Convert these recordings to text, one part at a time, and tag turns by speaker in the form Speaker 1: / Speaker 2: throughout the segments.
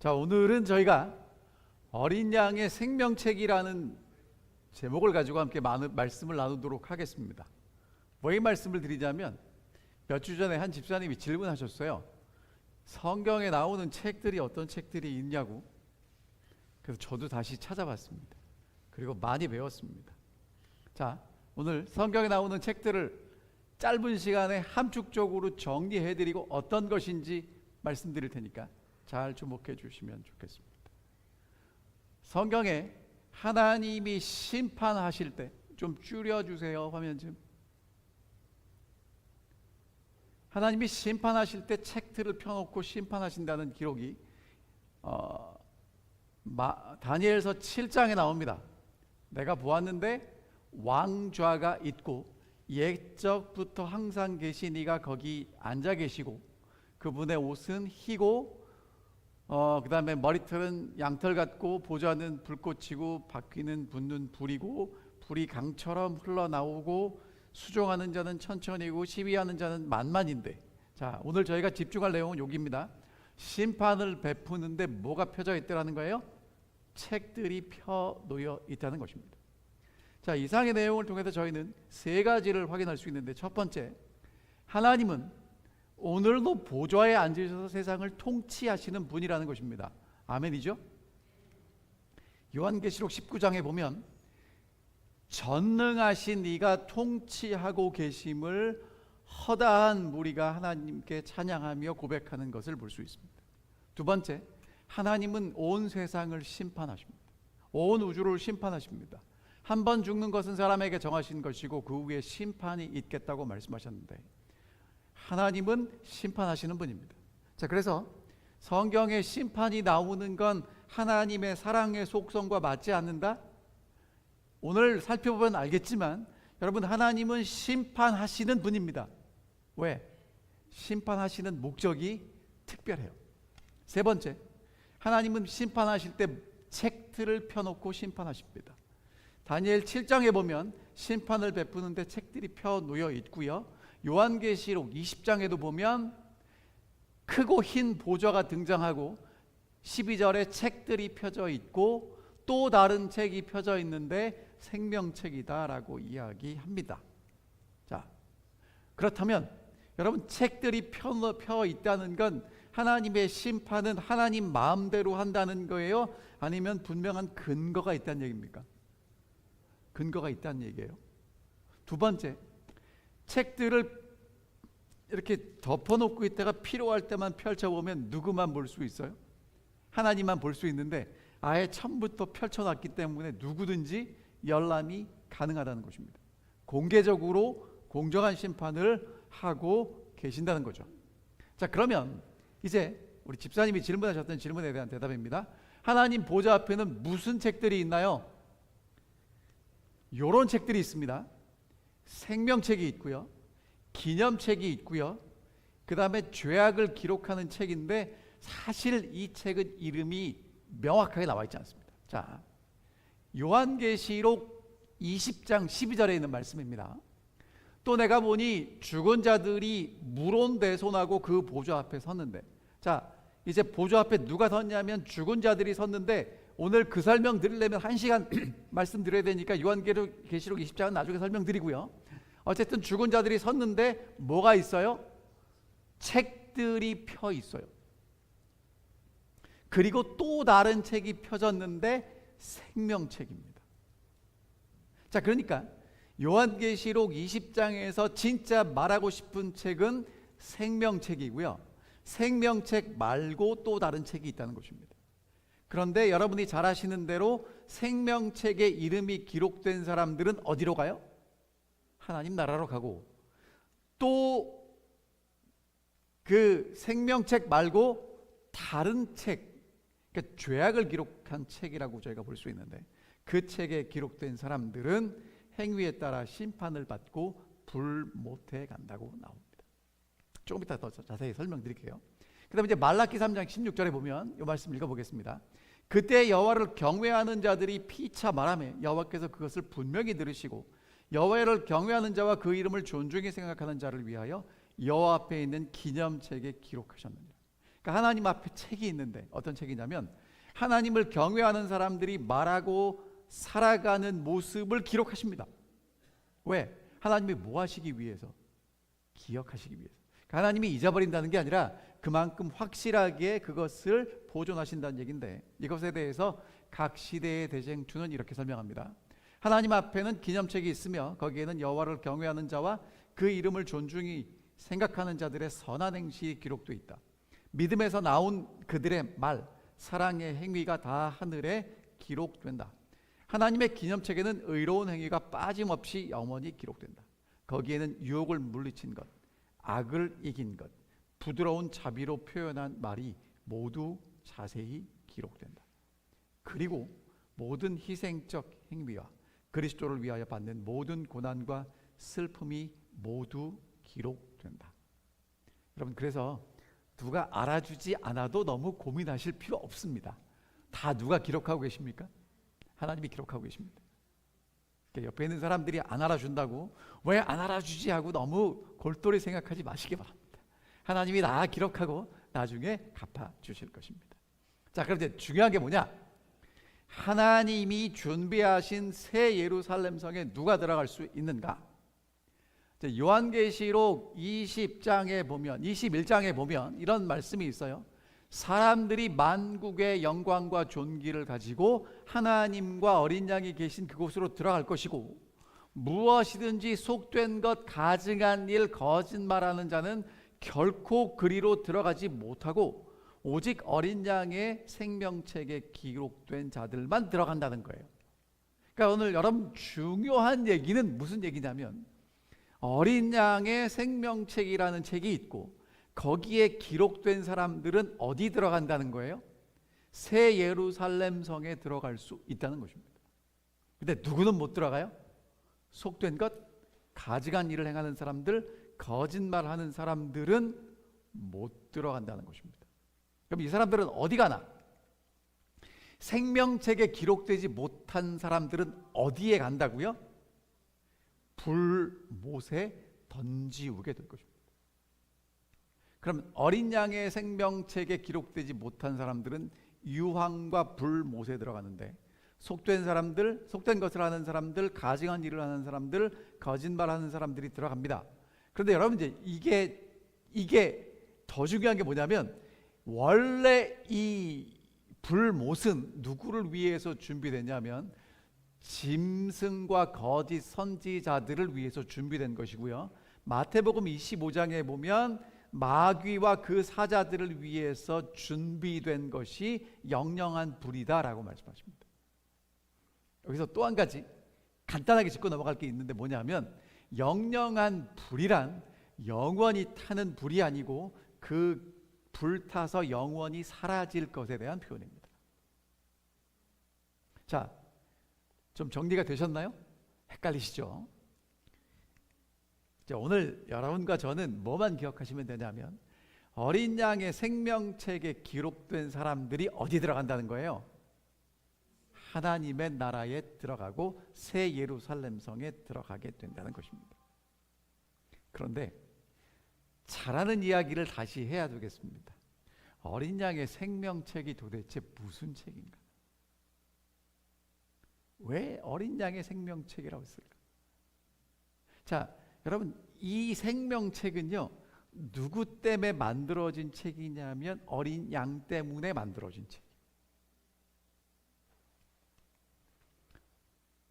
Speaker 1: 자, 오늘은 저희가 어린 양의 생명책이라는 제목을 가지고 함께 많은 말씀을 나누도록 하겠습니다. 왜 이 말씀을 드리자면 몇 주 전에 한 집사님이 질문하셨어요. 성경에 나오는 책들이 어떤 책들이 있냐고. 그래서 저도 다시 찾아봤습니다. 그리고 많이 배웠습니다. 자, 오늘 성경에 나오는 책들을 짧은 시간에 함축적으로 정리해드리고 어떤 것인지 말씀드릴 테니까 잘 주목해 주시면 좋겠습니다. 성경에 하나님이 심판하실 때, 좀 줄여주세요 화면 좀. 하나님이 심판하실 때 책들을 펴놓고 심판하신다는 기록이 다니엘서 7장에 나옵니다. 내가 보았는데 왕좌가 있고 옛적부터 항상 계신 이가 거기 앉아 계시고 그분의 옷은 희고 그 다음에 머리털은 양털 같고 보좌는 불꽃이고 바퀴는 붙는 불이고 불이 강처럼 흘러나오고 수종하는 자는 천천히고 시비하는 자는 만만인데. 자, 오늘 저희가 집중할 내용은 여기입니다. 심판을 베푸는데 뭐가 펴져 있다는 거예요? 책들이 펴 놓여 있다는 것입니다. 자, 이상의 내용을 통해서 저희는 세 가지를 확인할 수 있는데, 첫 번째, 하나님은 오늘도 보좌에 앉으셔서 세상을 통치하시는 분이라는 것입니다. 아멘이죠? 요한계시록 19장에 보면 전능하신 이가 통치하고 계심을 허다한 무리가 하나님께 찬양하며 고백하는 것을 볼 수 있습니다. 두 번째, 하나님은 온 세상을 심판하십니다. 온 우주를 심판하십니다. 한 번 죽는 것은 사람에게 정하신 것이고 그 후에 심판이 있겠다고 말씀하셨는데, 하나님은 심판하시는 분입니다. 자, 그래서 성경에 심판이 나오는 건 하나님의 사랑의 속성과 맞지 않는다? 오늘 살펴보면 알겠지만 여러분, 하나님은 심판하시는 분입니다. 왜? 심판하시는 목적이 특별해요. 세 번째, 하나님은 심판하실 때 책들을 펴놓고 심판하십니다. 다니엘 7장에 보면 심판을 베푸는데 책들이 펴 놓여 있고요. 요한계시록 20장에도 보면 크고 흰 보좌가 등장하고 12절에 책들이 펴져 있고 또 다른 책이 펴져 있는데 생명책이다라고 이야기합니다. 자, 그렇다면 여러분, 책들이 펴 있다는 건 하나님의 심판은 하나님 마음대로 한다는 거예요? 아니면 분명한 근거가 있다는 얘기입니까? 근거가 있다는 얘기예요. 두 번째, 책들을 이렇게 덮어놓고 있다가 필요할 때만 펼쳐보면 누구만 볼 수 있어요? 하나님만 볼 수 있는데 아예 처음부터 펼쳐놨기 때문에 누구든지 열람이 가능하다는 것입니다. 공개적으로 공정한 심판을 하고 계신다는 거죠. 자, 그러면 이제 우리 집사님이 질문하셨던 질문에 대한 대답입니다. 하나님 보좌 앞에는 무슨 책들이 있나요? 이런 책들이 있습니다. 생명책이 있고요, 기념책이 있고요, 그 다음에 죄악을 기록하는 책인데 사실 이 책은 이름이 명확하게 나와 있지 않습니다. 자, 요한계시록 20장 12절에 있는 말씀입니다. 또 내가 보니 죽은 자들이 물온대손하고 그 보좌 앞에 섰는데. 자, 이제 보좌 앞에 누가 섰냐면 죽은 자들이 섰는데, 오늘 그 설명 드리려면 1시간 말씀드려야 되니까 요한계시록 20장은 나중에 설명드리고요. 어쨌든 죽은 자들이 섰는데 뭐가 있어요? 책들이 펴 있어요. 그리고 또 다른 책이 펴졌는데 생명책입니다. 자, 그러니까 요한계시록 20장에서 진짜 말하고 싶은 책은 생명책이고요, 생명책 말고 또 다른 책이 있다는 것입니다. 그런데 여러분이 잘 아시는 대로 생명책에 이름이 기록된 사람들은 어디로 가요? 하나님 나라로 가고, 또 그 생명책 말고 다른 책, 그러니까 죄악을 기록한 책이라고 저희가 볼 수 있는데, 그 책에 기록된 사람들은 행위에 따라 심판을 받고 불못에 간다고 나옵니다. 조금 이따 더 자세히 설명드릴게요. 그 다음에 이제 말라기 3장 16절에 보면 이 말씀 읽어보겠습니다. 그때 여호와를 경외하는 자들이 피차 말하며 여호와께서 그것을 분명히 들으시고 여호와를 경외하는 자와 그 이름을 존중히 생각하는 자를 위하여 여호와 앞에 있는 기념책에 기록하셨느니라. 그러니까 하나님 앞에 책이 있는데 어떤 책이냐면 하나님을 경외하는 사람들이 말하고 살아가는 모습을 기록하십니다. 왜? 하나님이 뭐 하시기 위해서? 기억하시기 위해서. 그러니까 하나님이 잊어버린다는 게 아니라 그만큼 확실하게 그것을 보존하신다는 얘기인데, 이것에 대해서 각 시대의 대쟁투는 이렇게 설명합니다. 하나님 앞에는 기념책이 있으며 거기에는 여호와를 경외하는 자와 그 이름을 존중히 생각하는 자들의 선한 행실이 기록되어 있다. 믿음에서 나온 그들의 말, 사랑의 행위가 다 하늘에 기록된다. 하나님의 기념책에는 의로운 행위가 빠짐없이 영원히 기록된다. 거기에는 유혹을 물리친 것, 악을 이긴 것, 부드러운 자비로 표현한 말이 모두 자세히 기록된다. 그리고 모든 희생적 행위와 그리스도를 위하여 받는 모든 고난과 슬픔이 모두 기록된다. 여러분, 그래서 누가 알아주지 않아도 너무 고민하실 필요 없습니다. 다 누가 기록하고 계십니까? 하나님이 기록하고 계십니다. 옆에 있는 사람들이 안 알아준다고 왜 안 알아주지 하고 너무 골똘히 생각하지 마시기 바랍니다. 하나님이 다 기록하고 나중에 갚아주실 것입니다. 자, 그럼 이제 중요한 게 뭐냐? 하나님이 준비하신 새 예루살렘 성에 누가 들어갈 수 있는가? 요한계시록 20장에 보면, 21장에 보면 이런 말씀이 있어요. 사람들이 만국의 영광과 존귀를 가지고 하나님과 어린 양이 계신 그곳으로 들어갈 것이고, 무엇이든지 속된 것, 가증한 일, 거짓말하는 자는 결코 그리로 들어가지 못하고 오직 어린 양의 생명책에 기록된 자들만 들어간다는 거예요. 그러니까 오늘 여러분 중요한 얘기는 무슨 얘기냐면, 어린 양의 생명책이라는 책이 있고 거기에 기록된 사람들은 어디 들어간다는 거예요? 새 예루살렘 성에 들어갈 수 있다는 것입니다. 근데 누구는 못 들어가요? 속된 것, 가증한 일을 행하는 사람들, 거짓말하는 사람들은 못 들어간다는 것입니다. 그럼 이 사람들은 어디 가나? 생명책에 기록되지 못한 사람들은 어디에 간다고요? 불못에 던지우게 될 것입니다. 그럼 어린 양의 생명책에 기록되지 못한 사람들은 유황과 불못에 들어가는데, 속된 사람들, 속된 것을 하는 사람들, 가증한 일을 하는 사람들, 거짓말하는 사람들이 들어갑니다. 그런데 여러분, 이제 이게 더 중요한 게 뭐냐면, 원래 이 불못은 누구를 위해서 준비됐냐면 짐승과 거짓 선지자들을 위해서 준비된 것이고요. 마태복음 25장에 보면 마귀와 그 사자들을 위해서 준비된 것이 영영한 불이다라고 말씀하십니다. 여기서 또 한 가지 간단하게 짚고 넘어갈 게 있는데, 뭐냐면 영영한 불이란 영원히 타는 불이 아니고 그 불타서 영원히 사라질 것에 대한 표현입니다. 자, 좀 정리가 되셨나요? 헷갈리시죠? 오늘 여러분과 저는 뭐만 기억하시면 되냐면, 어린 양의 생명책에 기록된 사람들이 어디 들어간다는 거예요? 하나님의 나라에 들어가고 새 예루살렘 성에 들어가게 된다는 것입니다. 그런데 잘하는 이야기를 다시 해야 되겠습니다. 어린 양의 생명책이 도대체 무슨 책인가? 왜 어린 양의 생명책이라고 했을까? 자, 여러분, 이 생명책은요, 누구 때문에 만들어진 책이냐면 어린 양 때문에 만들어진 책.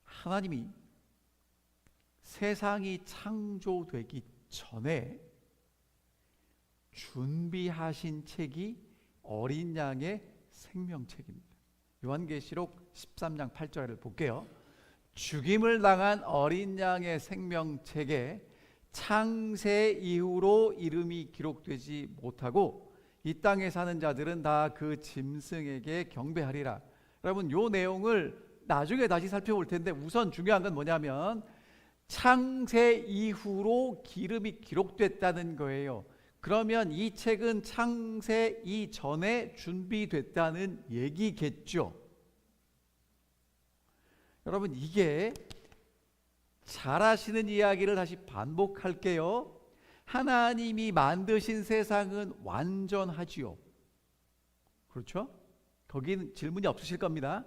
Speaker 1: 하나님이 세상이 창조되기 전에 준비하신 책이 어린 양의 생명책입니다. 요한계시록 13장 8절을 볼게요. 죽임을 당한 어린 양의 생명책에 창세 이후로 이름이 기록되지 못하고 이 땅에 사는 자들은 다 그 짐승에게 경배하리라. 여러분, 요 내용을 나중에 다시 살펴볼 텐데, 우선 중요한 건 뭐냐면 창세 이후로 이름이 기록됐다는 거예요. 그러면 이 책은 창세 이전에 준비됐다는 얘기겠죠. 여러분, 이게 잘 아시는 이야기를 다시 반복할게요. 하나님이 만드신 세상은 완전하지요. 그렇죠? 거기는 질문이 없으실 겁니다.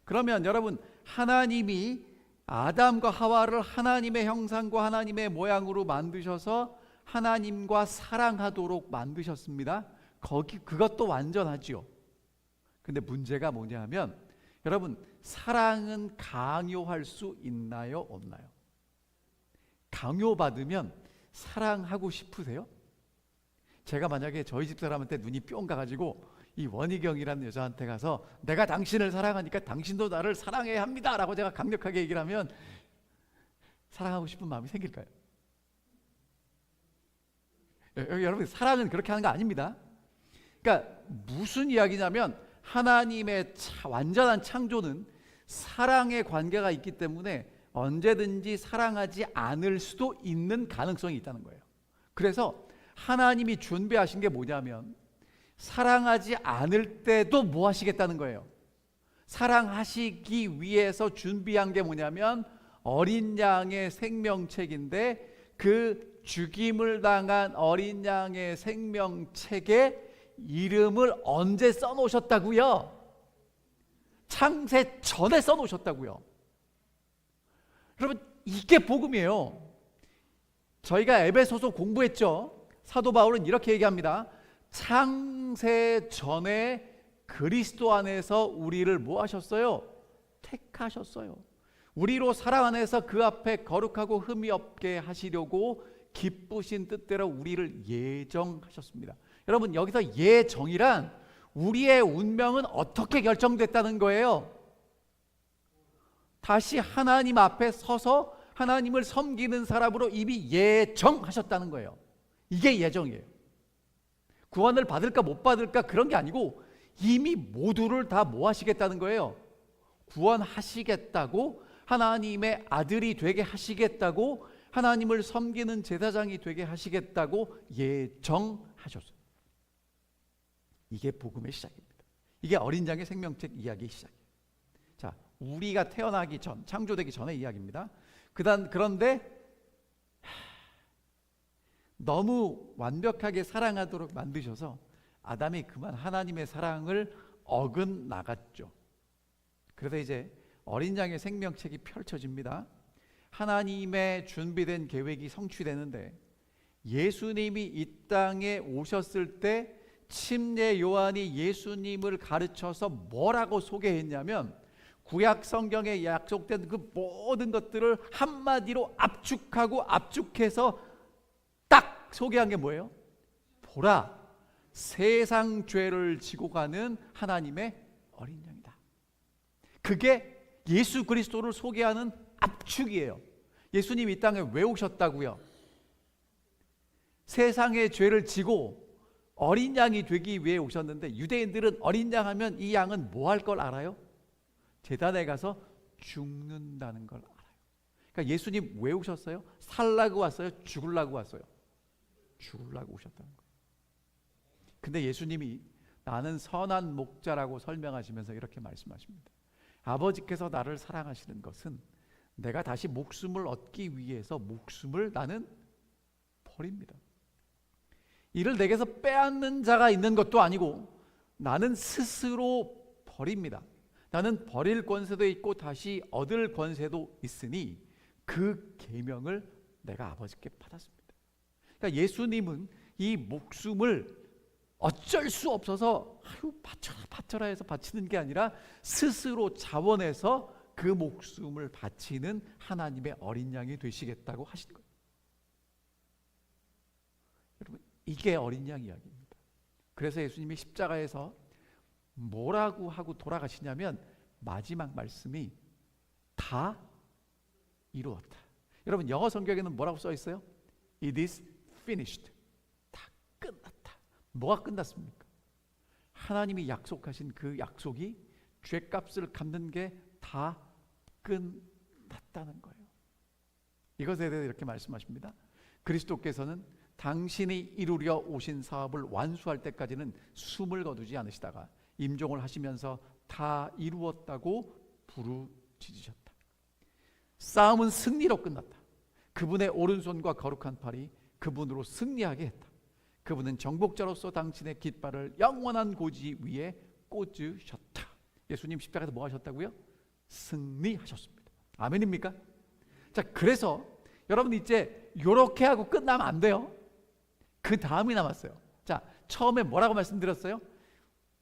Speaker 1: 그러면 여러분, 하나님이 아담과 하와를 하나님의 형상과 하나님의 모양으로 만드셔서 하나님과 사랑하도록 만드셨습니다. 그것도 완전하지요. 근데 문제가 뭐냐면, 여러분, 사랑은 강요할 수 있나요, 없나요? 강요받으면 사랑하고 싶으세요? 제가 만약에 저희 집 사람한테 눈이 뿅 가가지고 이 원희경이라는 여자한테 가서 내가 당신을 사랑하니까 당신도 나를 사랑해야 합니다 라고 제가 강력하게 얘기를 하면 사랑하고 싶은 마음이 생길까요? 여러분, 사랑은 그렇게 하는 거 아닙니다. 그러니까 무슨 이야기냐면, 하나님의 완전한 창조는 사랑의 관계가 있기 때문에 언제든지 사랑하지 않을 수도 있는 가능성이 있다는 거예요. 그래서 하나님이 준비하신 게 뭐냐면, 사랑하지 않을 때도 뭐 하시겠다는 거예요? 사랑하시기 위해서 준비한 게 뭐냐면 어린 양의 생명책인데, 그 죽임을 당한 어린 양의 생명책에 이름을 언제 써놓으셨다고요? 창세 전에 써놓으셨다고요. 여러분, 이게 복음이에요. 저희가 에베소서 공부했죠. 사도 바울은 이렇게 얘기합니다. 창세 전에 그리스도 안에서 우리를 뭐 하셨어요? 택하셨어요. 우리로 사랑 안에서 그 앞에 거룩하고 흠이 없게 하시려고 기쁘신 뜻대로 우리를 예정하셨습니다. 여러분, 여기서 예정이란 우리의 운명은 어떻게 결정됐다는 거예요? 다시 하나님 앞에 서서 하나님을 섬기는 사람으로 이미 예정하셨다는 거예요. 이게 예정이에요. 구원을 받을까 못 받을까 그런 게 아니고 이미 모두를 다 뭐 하시겠다는 거예요? 구원하시겠다고, 하나님의 아들이 되게 하시겠다고, 하나님을 섬기는 제사장이 되게 하시겠다고 예정하셨어요. 이게 복음의 시작입니다. 이게 어린 양의 생명책 이야기의 시작이에요. 자, 우리가 태어나기 전, 창조되기 전의 이야기입니다. 그런데 너무 완벽하게 사랑하도록 만드셔서 아담이 그만 하나님의 사랑을 어긋나갔죠. 그래서 이제 어린 양의 생명책이 펼쳐집니다. 하나님의 준비된 계획이 성취되는데, 예수님이 이 땅에 오셨을 때 침례 요한이 예수님을 가르쳐서 뭐라고 소개했냐면, 구약 성경에 약속된 그 모든 것들을 한마디로 압축하고 압축해서 딱 소개한 게 뭐예요? 보라, 세상 죄를 지고 가는 하나님의 어린 양이다. 그게 예수 그리스도를 소개하는 압축이에요. 예수님이 이 땅에 왜 오셨다고요? 세상의 죄를 지고 어린 양이 되기 위해 오셨는데, 유대인들은 어린 양 하면 이 양은 뭐 할 걸 알아요? 제단에 가서 죽는다는 걸 알아요. 그러니까 예수님 왜 오셨어요? 살라고 왔어요? 죽으려고 왔어요? 죽으려고 오셨다는 거예요. 근데 예수님이 나는 선한 목자라고 설명하시면서 이렇게 말씀하십니다. 아버지께서 나를 사랑하시는 것은 내가 다시 목숨을 얻기 위해서 목숨을 나는 버립니다. 이를 내게서 빼앗는 자가 있는 것도 아니고 나는 스스로 버립니다. 나는 버릴 권세도 있고 다시 얻을 권세도 있으니 그 계명을 내가 아버지께 받았습니다. 그러니까 예수님은 이 목숨을 어쩔 수 없어서 바쳐라 해서 바치는 게 아니라 스스로 자원해서 그 목숨을 바치는 하나님의 어린 양이 되시겠다고 하신 거예요. 여러분, 이게 어린 양 이야기입니다. 그래서 예수님이 십자가에서 뭐라고 하고 돌아가시냐면, 마지막 말씀이 다 이루었다. 여러분, 영어 성경에는 뭐라고 써 있어요? It is finished. 다 끝났다. 뭐가 끝났습니까? 하나님이 약속하신 그 약속이 죄값을 갚는 게 다 끝났다는 거예요. 이것에 대해서 이렇게 말씀하십니다. 그리스도께서는 당신이 이루려 오신 사업을 완수할 때까지는 숨을 거두지 않으시다가 임종을 하시면서 다 이루었다고 부르짖으셨다. 싸움은 승리로 끝났다. 그분의 오른손과 거룩한 팔이 그분으로 승리하게 했다. 그분은 정복자로서 당신의 깃발을 영원한 고지 위에 꽂으셨다. 예수님 십자가에서 뭐 하셨다고요? 승리하셨습니다. 아멘입니까? 자, 그래서 여러분 이제 이렇게 하고 끝나면 안 돼요. 그 다음이 남았어요. 자, 처음에 뭐라고 말씀드렸어요?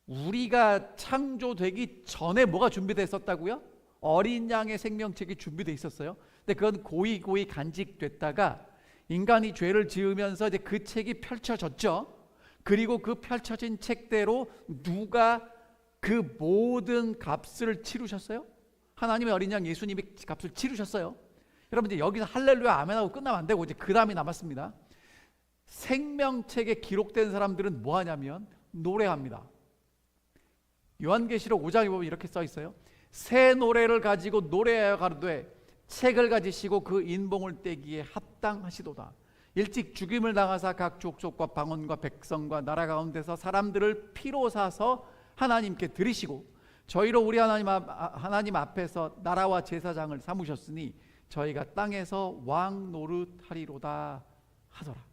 Speaker 1: 우리가 창조되기 전에 뭐가 준비됐었다고요? 어린 양의 생명책이 준비되어 있었어요. 근데 그건 고이 간직됐다가 인간이 죄를 지으면서 이제 그 책이 펼쳐졌죠. 그리고 그 펼쳐진 책대로 누가 그 모든 값을 치르셨어요? 하나님의 어린 양 예수님이 값을 치르셨어요. 여러분 이제 여기서 할렐루야 아멘하고 끝나면 안 되고 이제 그 다음이 남았습니다. 생명책에 기록된 사람들은 뭐 하냐면 노래합니다. 요한계시록 5장에 보면 이렇게 써 있어요. 새 노래를 가지고 노래하여 가로되 책을 가지시고 그 인봉을 떼기에 합당하시도다. 일찍 죽임을 당하사 각 족속과 방언과 백성과 나라 가운데서 사람들을 피로 사서 하나님께 드리시고 저희로 우리 하나님 앞에서 나라와 제사장을 삼으셨으니 저희가 땅에서 왕 노릇하리로다 하더라.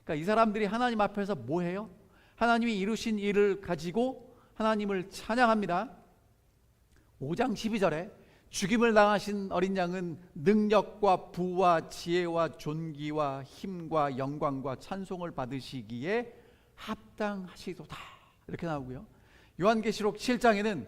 Speaker 1: 그러니까 이 사람들이 하나님 앞에서 뭐 해요? 하나님이 이루신 일을 가지고 하나님을 찬양합니다. 5장 12절에 죽임을 당하신 어린 양은 능력과 부와 지혜와 존귀와 힘과 영광과 찬송을 받으시기에 합당하시도다 이렇게 나오고요. 요한계시록 7장에는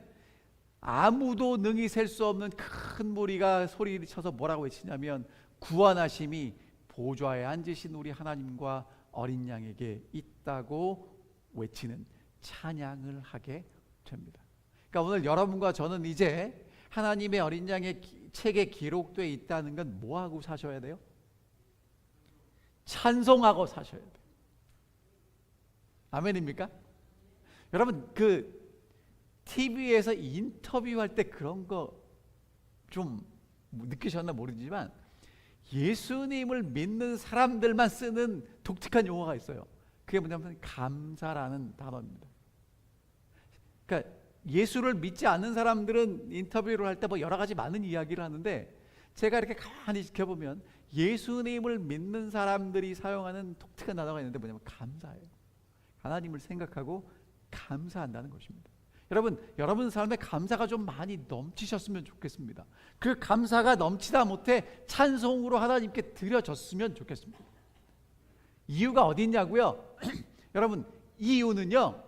Speaker 1: 아무도 능히 셀 수 없는 큰 무리가 소리쳐서 뭐라고 외치냐면 구원하심이 보좌에 앉으신 우리 하나님과 어린 양에게 있다고 외치는 찬양을 하게 됩니다. 그러니까 오늘 여러분과 저는 이제 하나님의 어린 양의 책에 기록되어 있다는 건 뭐하고 사셔야 돼요? 찬송하고 사셔야 돼요. 아멘입니까? 여러분 그 TV에서 인터뷰할 때 그런 거 좀 느끼셨나 모르지만 예수님을 믿는 사람들만 쓰는 독특한 용어가 있어요. 그게 뭐냐면 감사라는 단어입니다. 그러니까 예수를 믿지 않는 사람들은 인터뷰를 할 때 뭐 여러 가지 많은 이야기를 하는데 제가 이렇게 가만히 지켜보면 예수님을 믿는 사람들이 사용하는 독특한 단어가 있는데 뭐냐면 감사예요. 하나님을 생각하고 감사한다는 것입니다. 여러분 삶에 감사가 좀 많이 넘치셨으면 좋겠습니다. 그 감사가 넘치다 못해 찬송으로 하나님께 드려졌으면 좋겠습니다. 이유가 어디 있냐고요? 여러분 이유는요,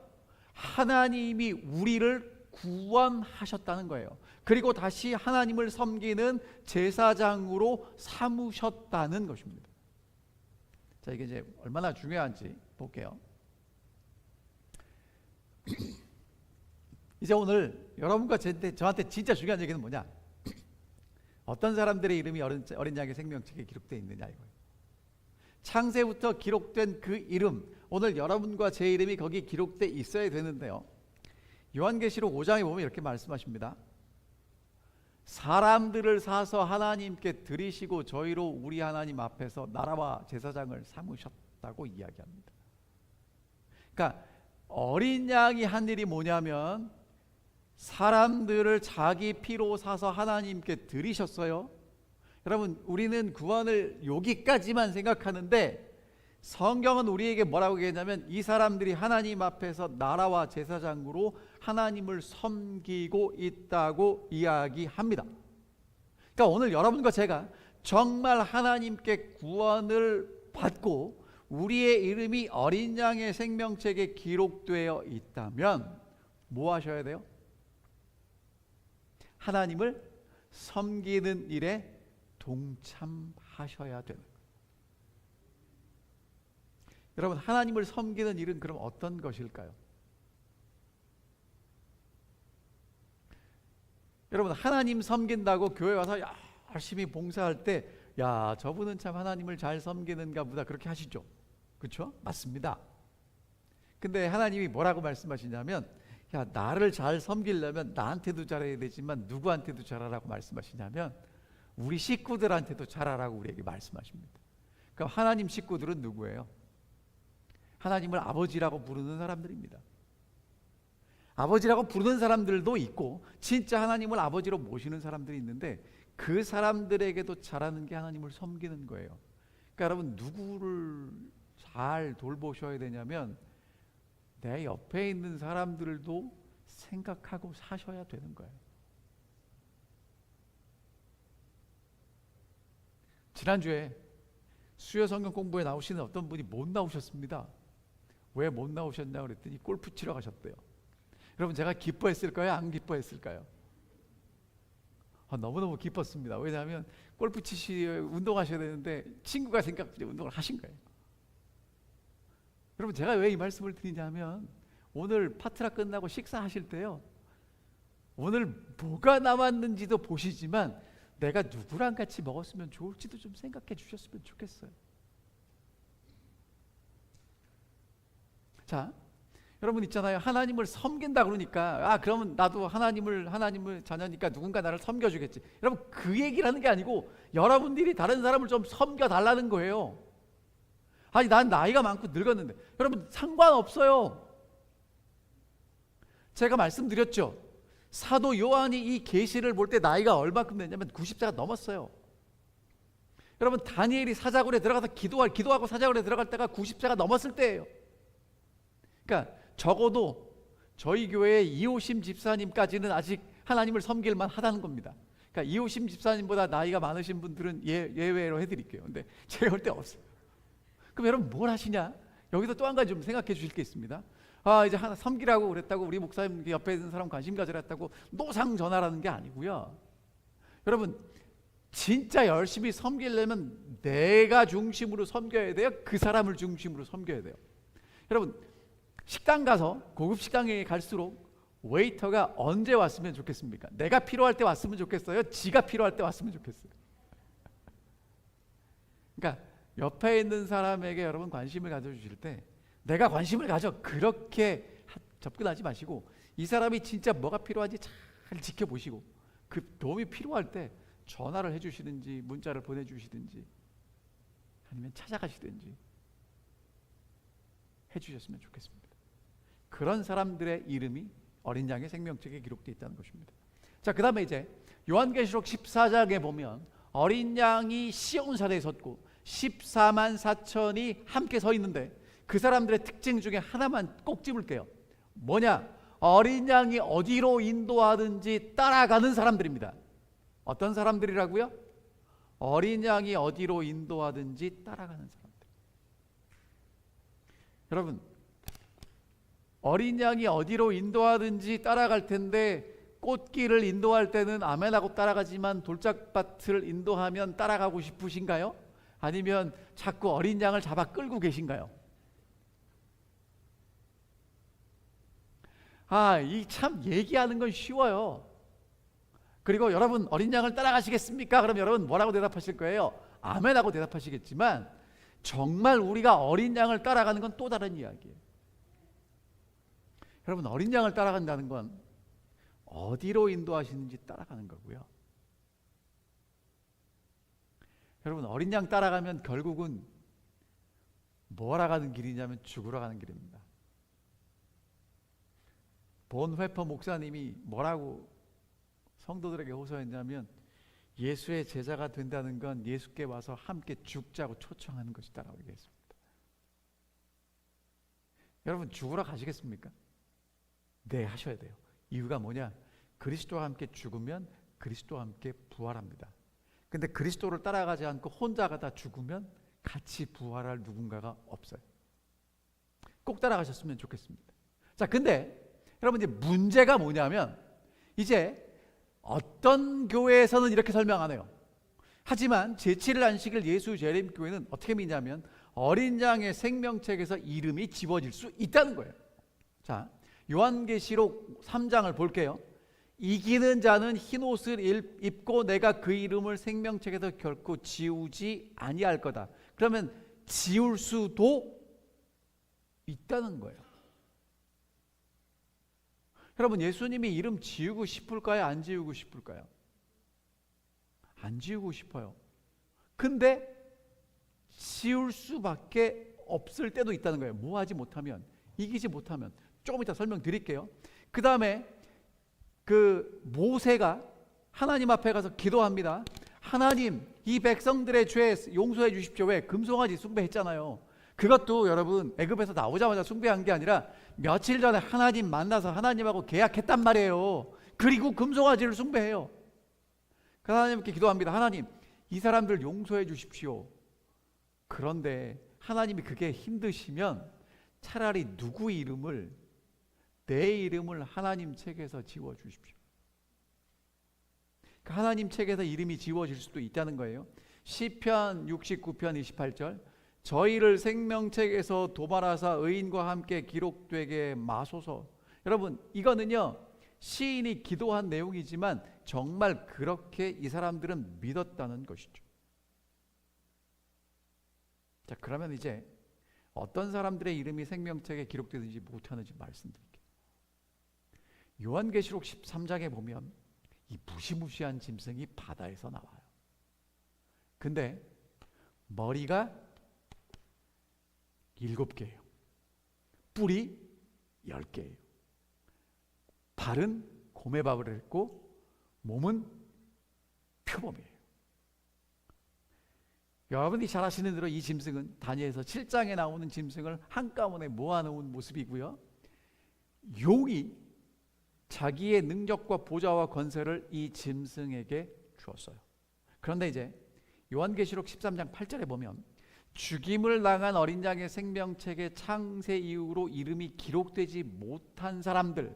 Speaker 1: 하나님이 우리를 구원하셨다는 거예요. 그리고 다시 하나님을 섬기는 제사장으로 삼으셨다는 것입니다. 자, 이게 이제 얼마나 중요한지 볼게요. 이제 오늘 여러분과 저한테 진짜 중요한 얘기는 뭐냐? 어떤 사람들의 이름이 어린 양의 생명책에 기록되어 있느냐 이거예요. 창세부터 기록된 그 이름, 오늘 여러분과 제 이름이 거기 기록되어 있어야 되는데요. 요한계시록 5장에 보면 이렇게 말씀하십니다. 사람들을 사서 하나님께 드리시고 저희로 우리 하나님 앞에서 나라와 제사장을 삼으셨다고 이야기합니다. 그러니까 어린 양이 한 일이 뭐냐면 사람들을 자기 피로 사서 하나님께 드리셨어요. 여러분 우리는 구원을 여기까지만 생각하는데 성경은 우리에게 뭐라고 얘기했냐면 이 사람들이 하나님 앞에서 나라와 제사장으로 하나님을 섬기고 있다고 이야기합니다. 그러니까 오늘 여러분과 제가 정말 하나님께 구원을 받고 우리의 이름이 어린 양의 생명책에 기록되어 있다면 뭐 하셔야 돼요? 하나님을 섬기는 일에 동참하셔야 되는 거예요. 여러분 하나님을 섬기는 일은 그럼 어떤 것일까요? 여러분 하나님 섬긴다고 교회 와서 열심히 봉사할 때 야 저분은 참 하나님을 잘 섬기는가 보다 그렇게 하시죠. 그렇죠? 맞습니다. 근데 하나님이 뭐라고 말씀하시냐면 야 나를 잘 섬기려면 나한테도 잘해야 되지만 누구한테도 잘하라고 말씀하시냐면 우리 식구들한테도 잘하라고 우리에게 말씀하십니다. 그럼 하나님 식구들은 누구예요? 하나님을 아버지라고 부르는 사람들입니다. 아버지라고 부르는 사람들도 있고 진짜 하나님을 아버지로 모시는 사람들이 있는데 그 사람들에게도 잘하는 게 하나님을 섬기는 거예요. 그러니까 여러분 누구를 잘 돌보셔야 되냐면 내 옆에 있는 사람들도 생각하고 사셔야 되는 거예요. 지난주에 수요 성경 공부에 나오시는 어떤 분이 못 나오셨습니다. 왜 못 나오셨냐고 그랬더니 골프 치러 가셨대요. 여러분, 제가 기뻐했을까요? 안 기뻐했을까요? 너무너무 기뻤습니다. 왜냐하면 골프 운동하셔야 되는데 친구가 생각보다 운동을 하신 거예요. 여러분, 제가 왜 이 말씀을 드리냐면 오늘 파트라 끝나고 식사하실 때요, 오늘 뭐가 남았는지도 보시지만 내가 누구랑 같이 먹었으면 좋을지도 좀 생각해 주셨으면 좋겠어요. 자, 여러분 있잖아요. 하나님을 섬긴다 그러니까 그러면 나도 하나님을 자녀니까 누군가 나를 섬겨주겠지. 여러분, 그 얘기를 하는 게 아니고 여러분들이 다른 사람을 좀 섬겨달라는 거예요. 아니, 난 나이가 많고 늙었는데. 여러분, 상관없어요. 제가 말씀드렸죠. 사도 요한이 이 계시를 볼 때 나이가 얼마큼 됐냐면 90세가 넘었어요. 여러분, 다니엘이 사자굴에 들어가서 기도하고 사자굴에 들어갈 때가 90세가 넘었을 때예요. 그러니까 적어도 저희 교회의 이호심 집사님까지는 아직 하나님을 섬길 만하다는 겁니다. 그러니까 이호심 집사님보다 나이가 많으신 분들은 예외로 해드릴게요. 근데 제가 볼 때 없어요. 그럼 여러분 뭘 하시냐? 여기서 또 한 가지 좀 생각해 주실 게 있습니다. 이제 하나 섬기라고 그랬다고 우리 목사님 옆에 있는 사람 관심 가지라 했다고 노상 전하라는 게 아니고요. 여러분, 진짜 열심히 섬기려면 내가 중심으로 섬겨야 돼요? 그 사람을 중심으로 섬겨야 돼요? 여러분, 식당 가서 고급 식당에 갈수록 웨이터가 언제 왔으면 좋겠습니까? 내가 필요할 때 왔으면 좋겠어요? 지가 필요할 때 왔으면 좋겠어요? 그러니까 옆에 있는 사람에게 여러분 관심을 가져주실 때 내가 관심을 가져 그렇게 접근하지 마시고 이 사람이 진짜 뭐가 필요한지 잘 지켜보시고 그 도움이 필요할 때 전화를 해주시든지 문자를 보내주시든지 아니면 찾아가시든지 해주셨으면 좋겠습니다. 그런 사람들의 이름이 어린 양의 생명책에 기록되어 있다는 것입니다. 자, 그 다음에 이제 요한계시록 14장에 보면 어린 양이 시온산에 섰고 14만 4천이 함께 서 있는데 그 사람들의 특징 중에 하나만 꼭 집을게요. 뭐냐? 어린 양이 어디로 인도하든지 따라가는 사람들입니다. 어떤 사람들이라고요? 어린 양이 어디로 인도하든지 따라가는 사람들. 여러분, 어린 양이 어디로 인도하든지 따라갈 텐데 꽃길을 인도할 때는 아멘하고 따라가지만 돌짝밭을 인도하면 따라가고 싶으신가요? 아니면 자꾸 어린 양을 잡아 끌고 계신가요? 이 참 얘기하는 건 쉬워요. 그리고 여러분 어린 양을 따라가시겠습니까? 그럼 여러분 뭐라고 대답하실 거예요? 아멘하고 대답하시겠지만 정말 우리가 어린 양을 따라가는 건 또 다른 이야기예요. 여러분, 어린 양을 따라간다는 건 어디로 인도하시는지 따라가는 거고요. 여러분, 어린 양 따라가면 결국은 뭐하러 가는 길이냐면 죽으러 가는 길입니다. 본회퍼 목사님이 뭐라고 성도들에게 호소했냐면 예수의 제자가 된다는 건 예수께 와서 함께 죽자고 초청하는 것이다라고 얘기했습니다. 여러분, 죽으러 가시겠습니까? 네, 하셔야 돼요. 이유가 뭐냐? 그리스도와 함께 죽으면 그리스도와 함께 부활합니다. 근데 그리스도를 따라가지 않고 혼자 가다 죽으면 같이 부활할 누군가가 없어요. 꼭 따라가셨으면 좋겠습니다. 자, 근데 여러분 이제 문제가 뭐냐면 이제 어떤 교회에서는 이렇게 설명 안 해요. 하지만 제7일 안식일 예수 재림교회는 어떻게 믿냐면 어린 양의 생명책에서 이름이 집어질 수 있다는 거예요. 자, 요한계시록 3장을 볼게요. 이기는 자는 흰 옷을 입고 내가 그 이름을 생명책에서 결코 지우지 아니할 거다. 그러면 지울 수도 있다는 거예요. 여러분, 예수님이 이름 지우고 싶을까요? 안 지우고 싶을까요? 안 지우고 싶어요. 근데 지울 수밖에 없을 때도 있다는 거예요. 뭐 하지 못하면, 이기지 못하면. 조금 이따 설명드릴게요. 그 다음에 그 모세가 하나님 앞에 가서 기도합니다. 하나님, 이 백성들의 죄 용서해 주십시오. 왜? 금송아지 숭배했잖아요. 그것도 여러분 애굽에서 나오자마자 숭배한 게 아니라 며칠 전에 하나님 만나서 하나님하고 계약했단 말이에요. 그리고 금송아지를 숭배해요. 그 하나님께 기도합니다. 하나님, 이 사람들 용서해 주십시오. 그런데 하나님이 그게 힘드시면 차라리 누구 이름을, 내 이름을 하나님 책에서 지워 주십시오. 하나님 책에서 이름이 지워질 수도 있다는 거예요. 시편 69편 28절, 저희를 생명책에서 도말하사 의인과 함께 기록되게 마소서. 여러분, 이거는요 시인이 기도한 내용이지만 정말 그렇게 이 사람들은 믿었다는 것이죠. 자, 그러면 이제 어떤 사람들의 이름이 생명책에 기록되든지 못하는지 말씀드릴게요. 요한계시록 13장에 보면 이 무시무시한 짐승이 바다에서 나와요. 근데 머리가 7개예요. 뿔이 10개예요. 발은 고매밥을 했고 몸은 표범이에요. 여러분이 잘 아시는 대로 이 짐승은 다니엘서 7장에 나오는 짐승을 한가운데 모아놓은 모습이고요. 용이 자기의 능력과 보좌와 권세를 이 짐승에게 주었어요. 그런데 이제 요한계시록 13장 8절에 보면 죽임을 당한 어린 양의 생명책의 창세 이후로 이름이 기록되지 못한 사람들,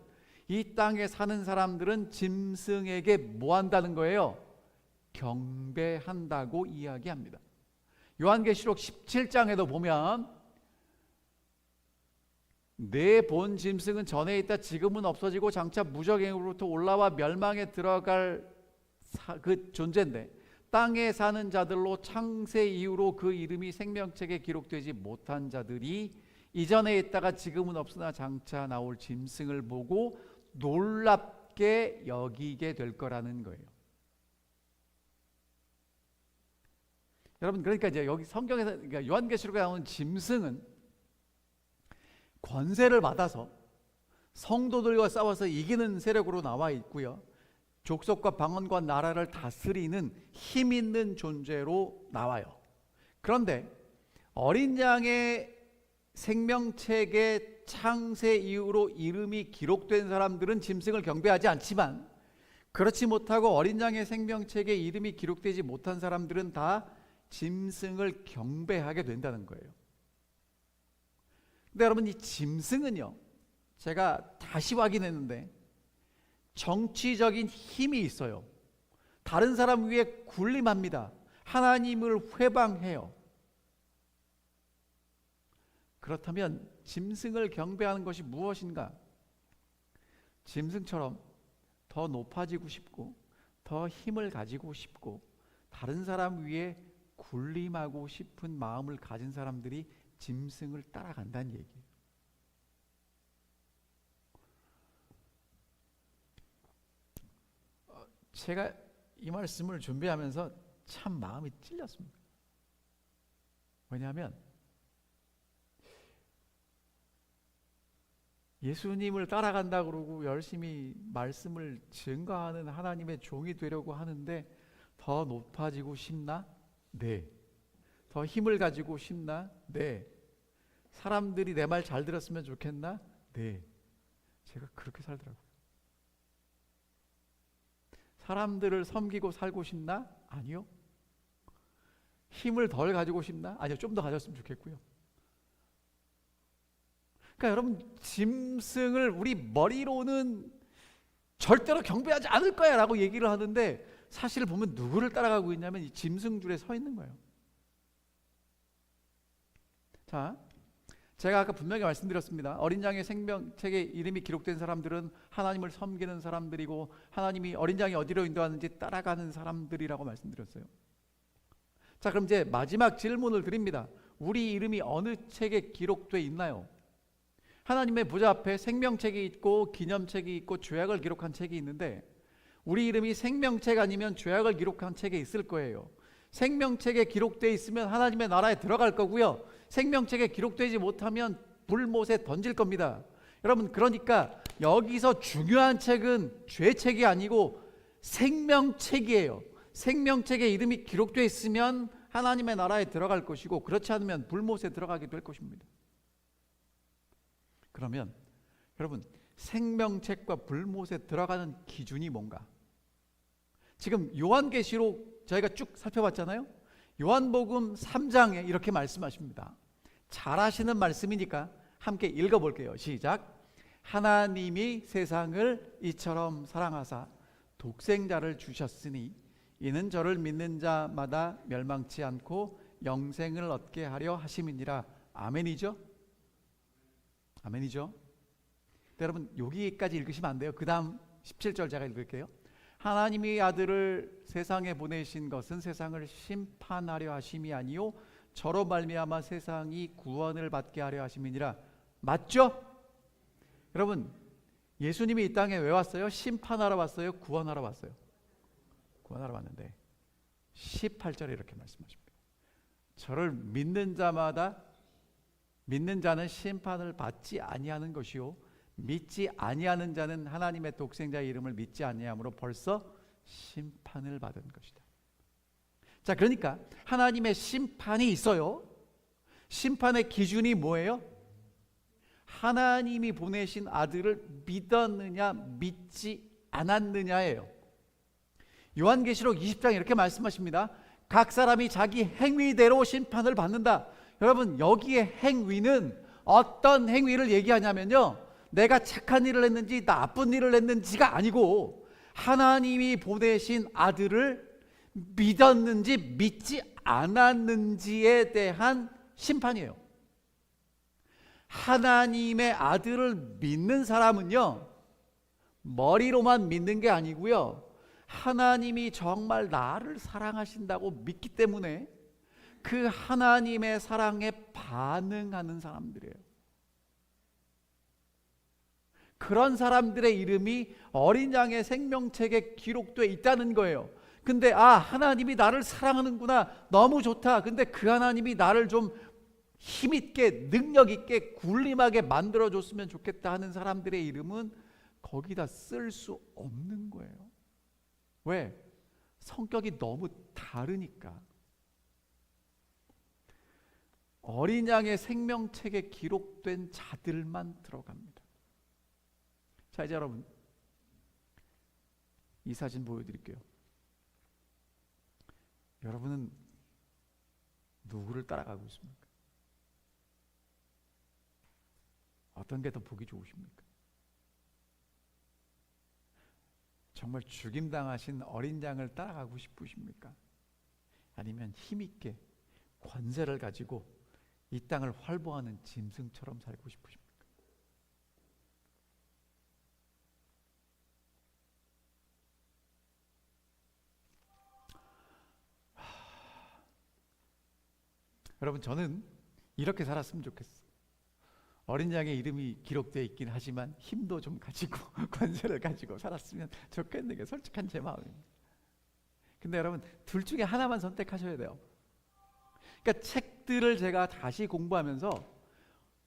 Speaker 1: 이 땅에 사는 사람들은 짐승에게 뭐 한다는 거예요? 경배한다고 이야기합니다. 요한계시록 17장에도 보면 내 본 짐승은 전에 있다 지금은 없어지고 장차 무적행으로부터 올라와 멸망에 들어갈 그 존재인데 땅에 사는 자들로 창세 이후로 그 이름이 생명책에 기록되지 못한 자들이 이전에 있다가 지금은 없으나 장차 나올 짐승을 보고 놀랍게 여기게 될 거라는 거예요. 여러분, 그러니까 이제 여기 성경에서, 그러니까 요한계시록에 나오는 짐승은 권세를 받아서 성도들과 싸워서 이기는 세력으로 나와 있고요. 족속과 방언과 나라를 다스리는 힘 있는 존재로 나와요. 그런데 어린 양의 생명책의 창세 이후로 이름이 기록된 사람들은 짐승을 경배하지 않지만, 그렇지 못하고 어린 양의 생명책에 이름이 기록되지 못한 사람들은 다 짐승을 경배하게 된다는 거예요. 근데 여러분, 이 짐승은요, 제가 다시 확인했는데 정치적인 힘이 있어요. 다른 사람 위에 군림합니다. 하나님을 회방해요. 그렇다면 짐승을 경배하는 것이 무엇인가? 짐승처럼 더 높아지고 싶고 더 힘을 가지고 싶고 다른 사람 위에 군림하고 싶은 마음을 가진 사람들이 짐승을 따라간다는 얘기예요. 제가 이 말씀을 준비하면서 참 마음이 찔렸습니다. 왜냐하면 예수님을 따라간다 그러고 열심히 말씀을 증거하는 하나님의 종이 되려고 하는데 더 높아지고 싶나? 네. 더 힘을 가지고 싶나? 네. 사람들이 내 말 잘 들었으면 좋겠나? 네. 제가 그렇게 살더라고요. 사람들을 섬기고 살고 싶나? 아니요. 힘을 덜 가지고 싶나? 아니요. 좀 더 가졌으면 좋겠고요. 그러니까 여러분, 짐승을 우리 머리로는 절대로 경배하지 않을 거야 라고 얘기를 하는데 사실 보면 누구를 따라가고 있냐면 이 짐승 줄에 서 있는 거예요. 자, 제가 아까 분명히 말씀드렸습니다. 어린 양의 생명책에 이름이 기록된 사람들은 하나님을 섬기는 사람들이고 하나님이 어린 양이 어디로 인도하는지 따라가는 사람들이라고 말씀드렸어요. 자, 그럼 이제 마지막 질문을 드립니다. 우리 이름이 어느 책에 기록되어 있나요? 하나님의 보좌 앞에 생명책이 있고 기념책이 있고 죄악을 기록한 책이 있는데 우리 이름이 생명책 아니면 죄악을 기록한 책에 있을 거예요. 생명책에 기록되어 있으면 하나님의 나라에 들어갈 거고요. 생명책에 기록되지 못하면 불못에 던질 겁니다. 여러분, 그러니까 여기서 중요한 책은 죄책이 아니고 생명책이에요. 생명책에 이름이 기록되어 있으면 하나님의 나라에 들어갈 것이고 그렇지 않으면 불못에 들어가게 될 것입니다. 그러면 여러분, 생명책과 불못에 들어가는 기준이 뭔가? 지금 요한계시록 저희가 쭉 살펴봤잖아요. 요한복음 3장에 이렇게 말씀하십니다. 잘 아시는 말씀이니까 함께 읽어볼게요. 시작. 하나님이 세상을 이처럼 사랑하사 독생자를 주셨으니 이는 저를 믿는 자마다 멸망치 않고 영생을 얻게 하려 하심이니라. 아멘이죠? 아멘이죠? 여러분, 여기까지 읽으시면 안 돼요. 그 다음 17절 제가 읽을게요. 하나님이 아들을 세상에 보내신 것은 세상을 심판하려 하심이 아니요 저로 말미암아 세상이 구원을 받게 하려 하심이니라. 맞죠? 여러분, 예수님이 이 땅에 왜 왔어요? 심판하러 왔어요? 구원하러 왔어요? 구원하러 왔는데 18절에 이렇게 말씀하십니다. 저를 믿는 자마다, 믿는 자는 심판을 받지 아니하는 것이요 믿지 아니하는 자는 하나님의 독생자의 이름을 믿지 아니함으로 벌써 심판을 받은 것이다. 자, 그러니까 하나님의 심판이 있어요. 심판의 기준이 뭐예요? 하나님이 보내신 아들을 믿었느냐 믿지 않았느냐예요. 요한계시록 20장에 이렇게 말씀하십니다. 각 사람이 자기 행위대로 심판을 받는다. 여러분, 여기에 행위는 어떤 행위를 얘기하냐면요, 내가 착한 일을 했는지 나쁜 일을 했는지가 아니고 하나님이 보내신 아들을 믿었는지 믿지 않았는지에 대한 심판이에요. 하나님의 아들을 믿는 사람은요, 머리로만 믿는 게 아니고요, 하나님이 정말 나를 사랑하신다고 믿기 때문에 그 하나님의 사랑에 반응하는 사람들이에요. 그런 사람들의 이름이 어린 양의 생명책에 기록되어 있다는 거예요. 근데 하나님이 나를 사랑하는구나, 너무 좋다. 근데 그 하나님이 나를 좀 힘있게 능력있게 굴림하게 만들어줬으면 좋겠다 하는 사람들의 이름은 거기다 쓸 수 없는 거예요. 왜? 성격이 너무 다르니까. 어린 양의 생명책에 기록된 자들만 들어갑니다. 자, 이제 여러분, 이 사진 보여드릴게요. 여러분은 누구를 따라가고 있습니까? 어떤 게 더 보기 좋으십니까? 정말 죽임당하신 어린 양을 따라가고 싶으십니까? 아니면 힘있게 권세를 가지고 이 땅을 활보하는 짐승처럼 살고 싶으십니까? 여러분, 저는 이렇게 살았으면 좋겠어요. 어린 양의 이름이 기록되어 있긴 하지만 힘도 좀 가지고 권세를 가지고 살았으면 좋겠는 게 솔직한 제 마음입니다. 근데 여러분, 둘 중에 하나만 선택하셔야 돼요. 그러니까 책들을 제가 다시 공부하면서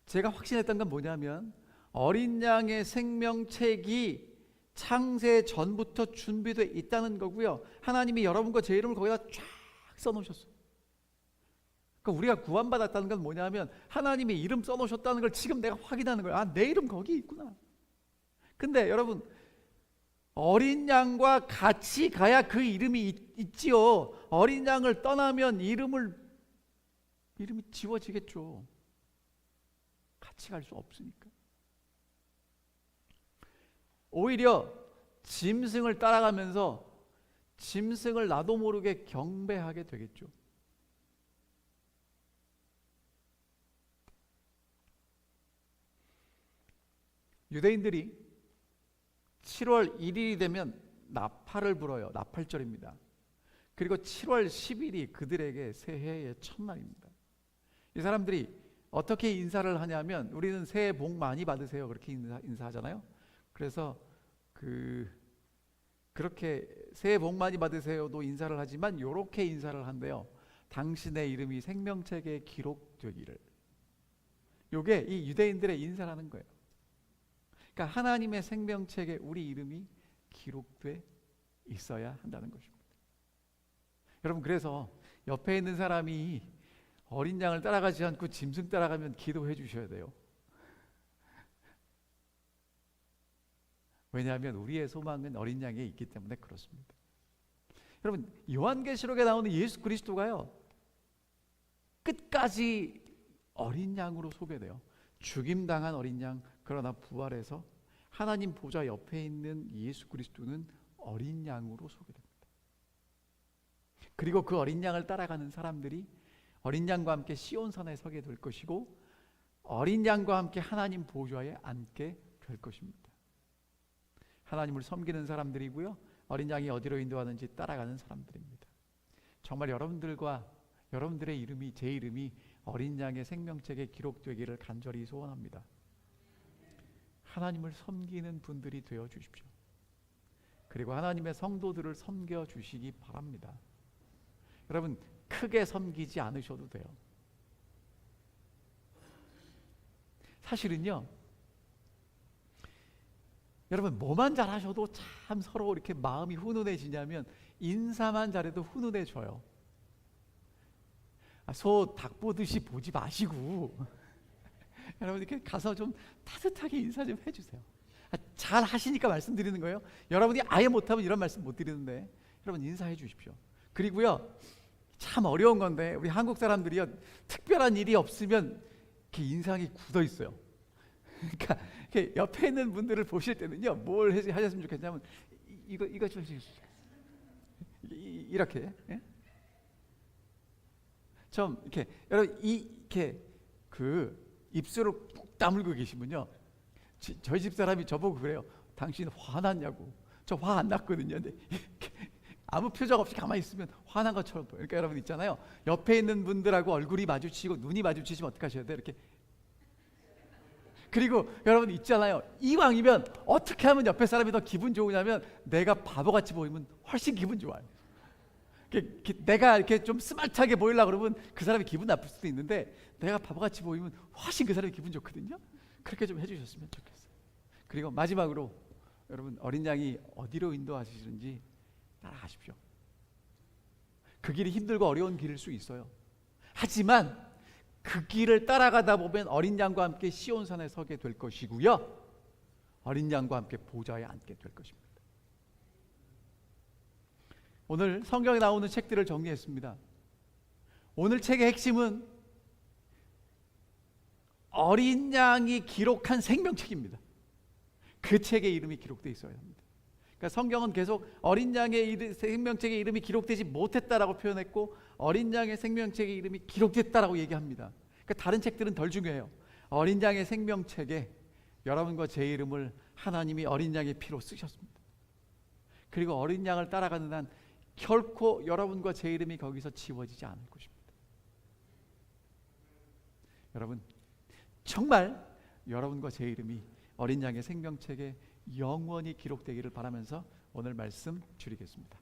Speaker 1: 제가 확신했던 건 뭐냐면, 어린 양의 생명책이 창세 전부터 준비되어 있다는 거고요, 하나님이 여러분과 제 이름을 거기다 쫙 써놓으셨어요. 그러니까 우리가 구원받았다는 건 뭐냐면, 하나님이 이름 써놓으셨다는 걸 지금 내가 확인하는 거예요. 내 이름 거기 있구나. 근데 여러분, 어린 양과 같이 가야 그 이름이 있지요. 어린 양을 떠나면 이름이 지워지겠죠. 같이 갈 수 없으니까. 오히려 짐승을 따라가면서 짐승을 나도 모르게 경배하게 되겠죠. 유대인들이 7월 1일이 되면 나팔을 불어요. 나팔절입니다. 그리고 7월 10일이 그들에게 새해의 첫날입니다. 이 사람들이 어떻게 인사를 하냐면, 우리는 새해 복 많이 받으세요 그렇게 인사하잖아요. 그래서 그렇게 새해 복 많이 받으세요도 인사를 하지만 이렇게 인사를 한대요. 당신의 이름이 생명책에 기록되기를. 이게 이 유대인들의 인사라는 거예요. 그러니까 하나님의 생명책에 우리 이름이 기록돼 있어야 한다는 것입니다. 여러분, 그래서 옆에 있는 사람이 어린 양을 따라가지 않고 짐승 따라가면 기도해 주셔야 돼요. 왜냐하면 우리의 소망은 어린 양에 있기 때문에 그렇습니다. 여러분, 요한계시록에 나오는 예수 그리스도가요, 끝까지 어린 양으로 소개돼요. 죽임당한 어린 양, 그러나 부활해서 하나님 보좌 옆에 있는 예수 그리스도는 어린 양으로 소개됩니다. 그리고 그 어린 양을 따라가는 사람들이 어린 양과 함께 시온산에 서게 될 것이고, 어린 양과 함께 하나님 보좌에 앉게 될 것입니다. 하나님을 섬기는 사람들이고요, 어린 양이 어디로 인도하는지 따라가는 사람들입니다. 정말 여러분들과 여러분들의 이름이, 제 이름이 어린 양의 생명책에 기록되기를 간절히 소원합니다. 하나님을 섬기는 분들이 되어 주십시오. 그리고 하나님의 성도들을 섬겨 주시기 바랍니다. 여러분, 크게 섬기지 않으셔도 돼요. 사실은요, 여러분, 뭐만 잘하셔도 참 서로 이렇게 마음이 훈훈해지냐면 인사만 잘해도 훈훈해져요. 소 닭 보듯이 보지 마시고 여러분, 이렇게 가서 좀 따뜻하게 인사 좀 해주세요. 잘 하시니까 말씀드리는 거예요. 여러분이 아예 못하면 이런 말씀 못 드리는데, 여러분 인사해 주십시오. 그리고요, 참 어려운 건데 우리 한국 사람들이요, 특별한 일이 없으면 이렇게 인상이 굳어 있어요. 그러니까 이렇게 옆에 있는 분들을 보실 때는요, 뭘 하셨으면 좋겠냐면 이거 좀 이렇게, 예? 좀 이렇게 여러분 이렇게 그 입술을 꾹 다물고 계시면요, 저희 집 사람이 저보고 그래요. 당신 화났냐고. 저 화 안 났거든요. 근데 아무 표정 없이 가만히 있으면 화난 것처럼 보여요. 그러니까 여러분 있잖아요, 옆에 있는 분들하고 얼굴이 마주치고 눈이 마주치시면 어떻게 하셔야 돼요? 이렇게. 그리고 여러분 있잖아요, 이왕이면 어떻게 하면 옆에 사람이 더 기분 좋으냐면, 내가 바보같이 보이면 훨씬 기분 좋아요. 내가 이렇게 좀 스마트하게 보이려고 그러면 그 사람이 기분 나쁠 수도 있는데, 내가 바보같이 보이면 훨씬 그 사람이 기분 좋거든요. 그렇게 좀 해주셨으면 좋겠어요. 그리고 마지막으로 여러분, 어린 양이 어디로 인도하시는지 따라가십시오. 그 길이 힘들고 어려운 길일 수 있어요. 하지만 그 길을 따라가다 보면 어린 양과 함께 시온산에 서게 될 것이고요, 어린 양과 함께 보좌에 앉게 될 것입니다. 오늘 성경에 나오는 책들을 정리했습니다. 오늘 책의 핵심은 어린 양이 기록한 생명책입니다. 그 책의 이름이 기록되어 있어야 합니다. 그러니까 성경은 계속 어린 양의 생명책의 이름이 기록되지 못했다라고 표현했고, 어린 양의 생명책의 이름이 기록됐다라고 얘기합니다. 그러니까 다른 책들은 덜 중요해요. 어린 양의 생명책에 여러분과 제 이름을 하나님이 어린 양의 피로 쓰셨습니다. 그리고 어린 양을 따라가는 한 결코 여러분과 제 이름이 거기서 지워지지 않을 것입니다. 여러분, 정말 여러분과 제 이름이 어린 양의 생명책에 영원히 기록되기를 바라면서 오늘 말씀 줄이겠습니다.